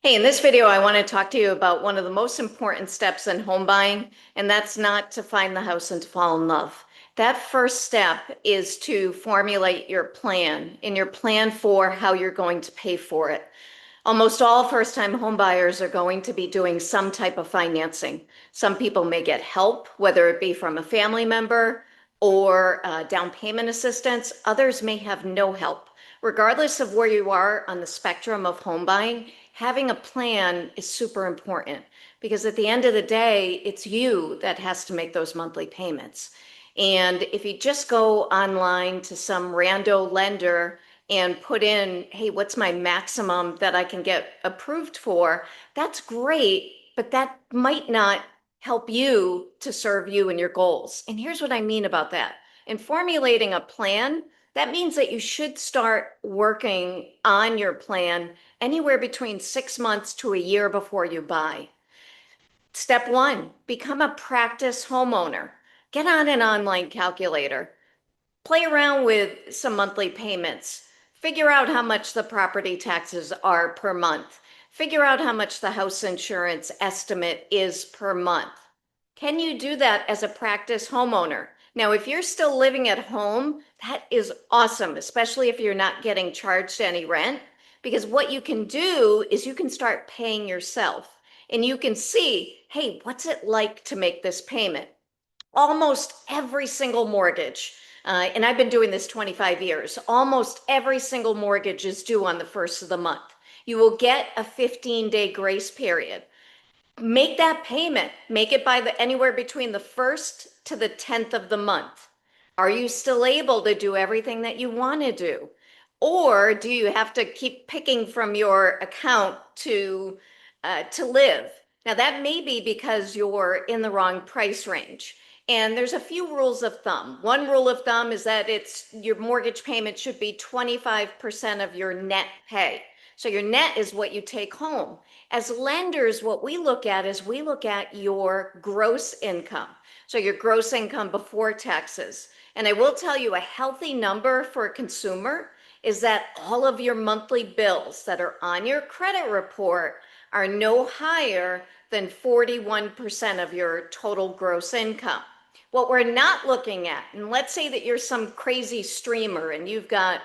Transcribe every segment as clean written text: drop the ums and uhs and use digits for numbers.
Hey, in this video, I want to talk to you about one of the most important steps in home buying, and that's not to find the house and to fall in love. That first step is to formulate your plan and your plan for how you're going to pay for it. Almost all first-time home buyers are going to be doing some type of financing. Some people may get help, whether it be from a family member or down payment assistance. Others may have no help. Regardless of where you are on the spectrum of home buying, having a plan is super important because at the end of the day, it's you that has to make those monthly payments. And if you just go online to some rando lender and put in, hey, what's my maximum that I can get approved for? That's great, but that might not help you to serve you and your goals. And here's what I mean about that. In formulating a plan, that means that you should start working on your plan anywhere between 6 months to a year before you buy. Step one, become a practice homeowner. Get on an online calculator. Play around with some monthly payments. Figure out how much the property taxes are per month. Figure out how much the house insurance estimate is per month. Can you do that as a practice homeowner? Now, if you're still living at home, that is awesome, especially if you're not getting charged any rent, because what you can do is you can start paying yourself and you can see, hey, what's it like to make this payment? Almost every single mortgage, and I've been doing this 25 years, almost every single mortgage is due on the first of the month. You will get a 15-day grace period. Make that payment. Make it by the anywhere between the 1st to the 10th of the month. Are you still able to do everything that you want to do? Or do you have to keep picking from your account to live? Now that may be because you're in the wrong price range. And there's a few rules of thumb. One rule of thumb is that it's your mortgage payment should be 25% of your net pay. So your net is what you take home. As lenders, what we look at is we look at your gross income. So your gross income before taxes. And I will tell you a healthy number for a consumer is that all of your monthly bills that are on your credit report are no higher than 41% of your total gross income. What we're not looking at, and let's say that you're some crazy streamer and you've got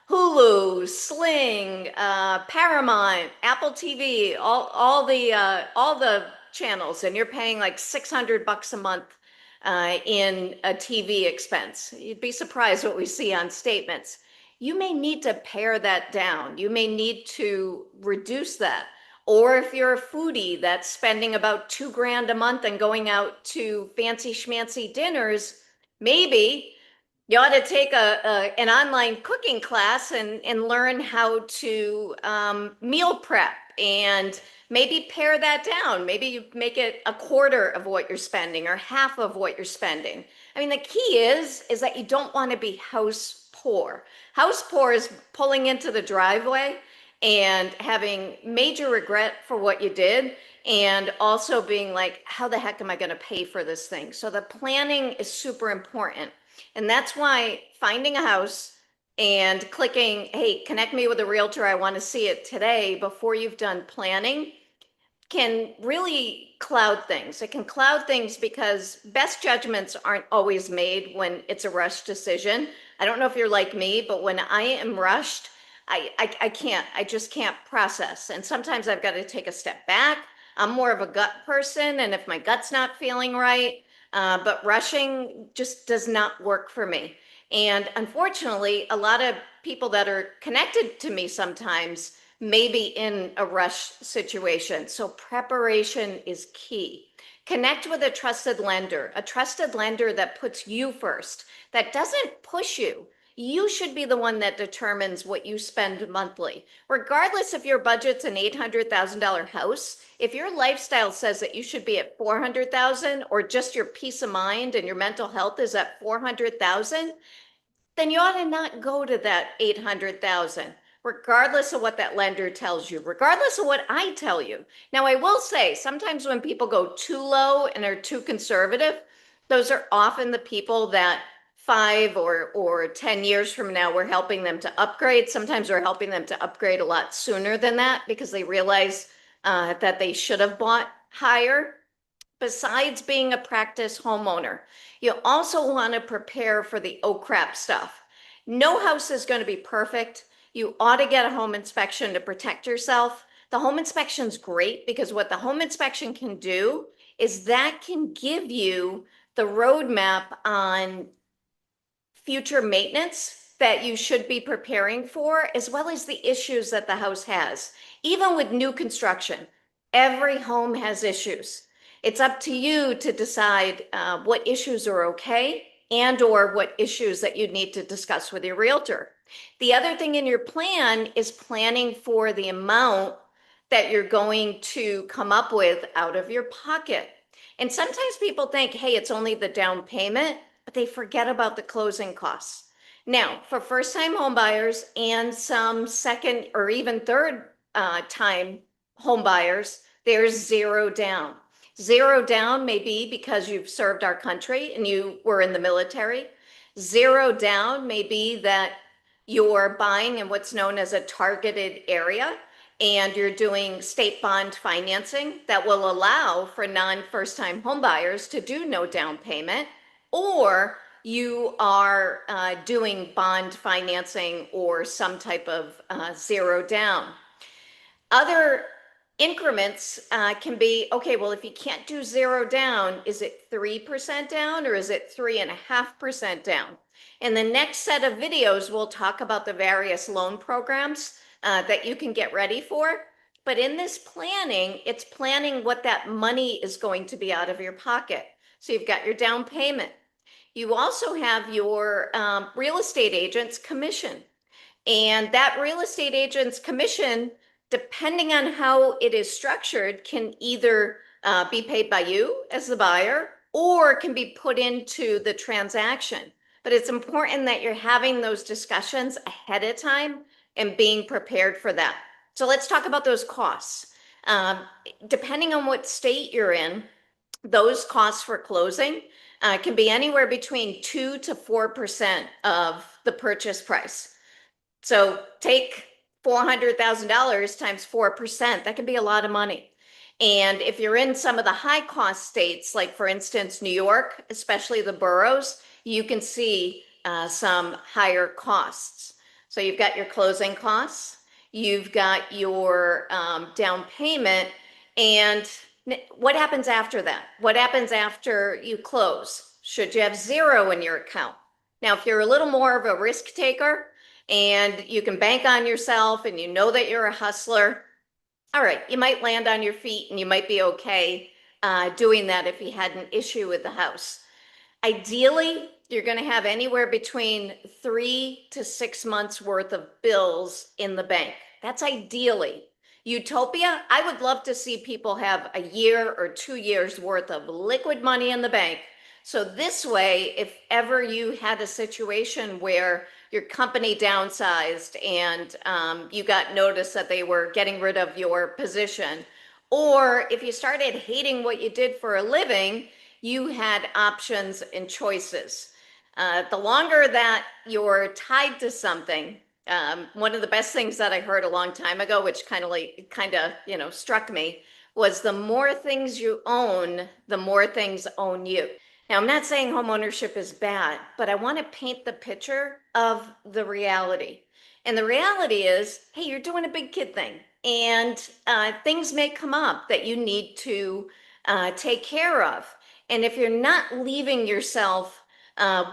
Hulu, Sling, Paramount, Apple TV, all the channels, and you're paying like $600 a month in a TV expense. You'd be surprised what we see on statements. You may need to pare that down. You may need to reduce that. Or if you're a foodie that's spending about 2 grand a month and going out to fancy schmancy dinners, maybe you ought to take an online cooking class and learn how to meal prep and maybe pare that down. Maybe you make it a quarter of what you're spending or half of what you're spending. I mean, the key is that you don't want to be house poor. House poor is pulling into the driveway and having major regret for what you did and also being like, how the heck am I going to pay for this thing? So the planning is super important. And that's why finding a house and clicking, hey, connect me with a realtor, I want to see it today before you've done planning can really cloud things. It can cloud things because best judgments aren't always made when it's a rushed decision. I don't know if you're like me, but when I am rushed, I just can't process. And sometimes I've got to take a step back. I'm more of a gut person. And if my gut's not feeling right, but rushing just does not work for me. And unfortunately, a lot of people that are connected to me sometimes may be in a rush situation. So preparation is key. Connect with a trusted lender that puts you first, that doesn't push you. You should be the one that determines what you spend monthly. Regardless if your budget's an $800,000 house, if your lifestyle says that you should be at 400,000 or just your peace of mind and your mental health is at 400,000, then you ought to not go to that 800,000, regardless of what that lender tells you, regardless of what I tell you. Now, I will say sometimes when people go too low and are too conservative, those are often the people that 5 or 10 years from now, we're helping them to upgrade. Sometimes we're helping them to upgrade a lot sooner than that because they realize that they should have bought higher. Besides being a practice homeowner, you also want to prepare for the oh crap stuff. No house is going to be perfect. You ought to get a home inspection to protect yourself. The home inspection's great because what the home inspection can do is that can give you the roadmap on future maintenance that you should be preparing for, as well as the issues that the house has. Even with new construction, every home has issues. It's up to you to decide what issues are okay and or what issues that you need to discuss with your realtor. The other thing in your plan is planning for the amount that you're going to come up with out of your pocket. And sometimes people think, hey, it's only the down payment, but they forget about the closing costs. Now, for first-time home buyers and some second or even third time home buyers, there's zero down. Zero down may be because you've served our country and you were in the military. Zero down may be that you're buying in what's known as a targeted area and you're doing state bond financing that will allow for non-first time home buyers to do no down payment, or you are doing bond financing or some type of zero down. Other increments can be, okay, well, if you can't do zero down, is it 3% down or is it 3.5% down? In the next set of videos, we'll talk about the various loan programs that you can get ready for. But in this planning, it's planning what that money is going to be out of your pocket. So you've got your down payment. You also have your real estate agent's commission. And that real estate agent's commission, depending on how it is structured, can either be paid by you as the buyer or can be put into the transaction. But it's important that you're having those discussions ahead of time and being prepared for that. So let's talk about those costs. Depending on what state you're in, those costs for closing can be anywhere between 2 to 4% of the purchase price. So take $400,000 times 4%. That can be a lot of money. And if you're in some of the high cost states, like for instance, New York, especially the boroughs, you can see some higher costs. So you've got your closing costs, you've got your down payment, and what happens after that? What happens after you close? Should you have zero in your account? Now, if you're a little more of a risk taker and you can bank on yourself and you know that you're a hustler, all right, you might land on your feet and you might be okay doing that if you had an issue with the house. Ideally, you're going to have anywhere between 3 to 6 months worth of bills in the bank. That's ideally. Utopia, I would love to see people have a year or 2 years worth of liquid money in the bank. So this way, if ever you had a situation where your company downsized and you got notice that they were getting rid of your position, or if you started hating what you did for a living, you had options and choices. The longer that you're tied to something, one of the best things that I heard a long time ago, which kind of struck me, was the more things you own, the more things own you. Now, I'm not saying home ownership is bad, but I want to paint the picture of the reality. And the reality is, hey, you're doing a big kid thing, and things may come up that you need to take care of. And if you're not leaving yourself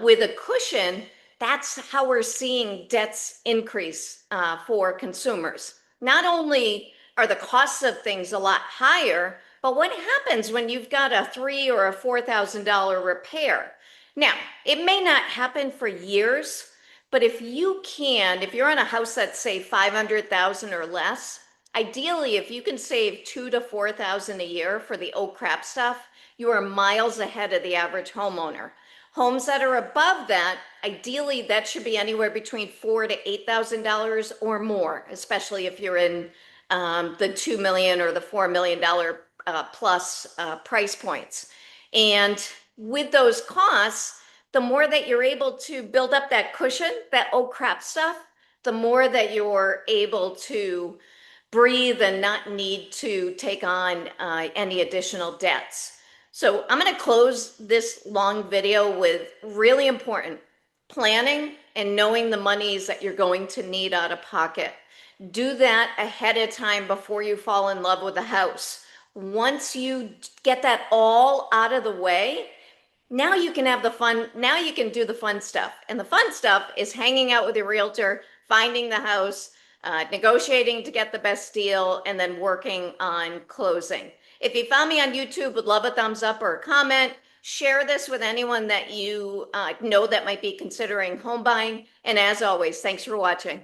with a cushion, that's how we're seeing debts increase for consumers. Not only are the costs of things a lot higher, but what happens when you've got a $3,000 or a $4,000 repair? Now, it may not happen for years, but if you're in a house that's say 500,000 or less, ideally, if you can save 2 to 4,000 a year for the oh crap stuff, you are miles ahead of the average homeowner. Homes that are above that, ideally, that should be anywhere between $4,000 to $8,000 or more, especially if you're in the $2 million or the $4 million plus price points. And with those costs, the more that you're able to build up that cushion, that oh crap stuff, the more that you're able to breathe and not need to take on any additional debts. So I'm going to close this long video with really important planning and knowing the monies that you're going to need out of pocket. Do that ahead of time before you fall in love with a house. Once you get that all out of the way, now you can have the fun. Now you can do the fun stuff. And the fun stuff is hanging out with your realtor, finding the house, negotiating to get the best deal, and then working on closing. If you found me on YouTube, would love a thumbs up or a comment. Share this with anyone that you know that might be considering home buying. And as always, thanks for watching.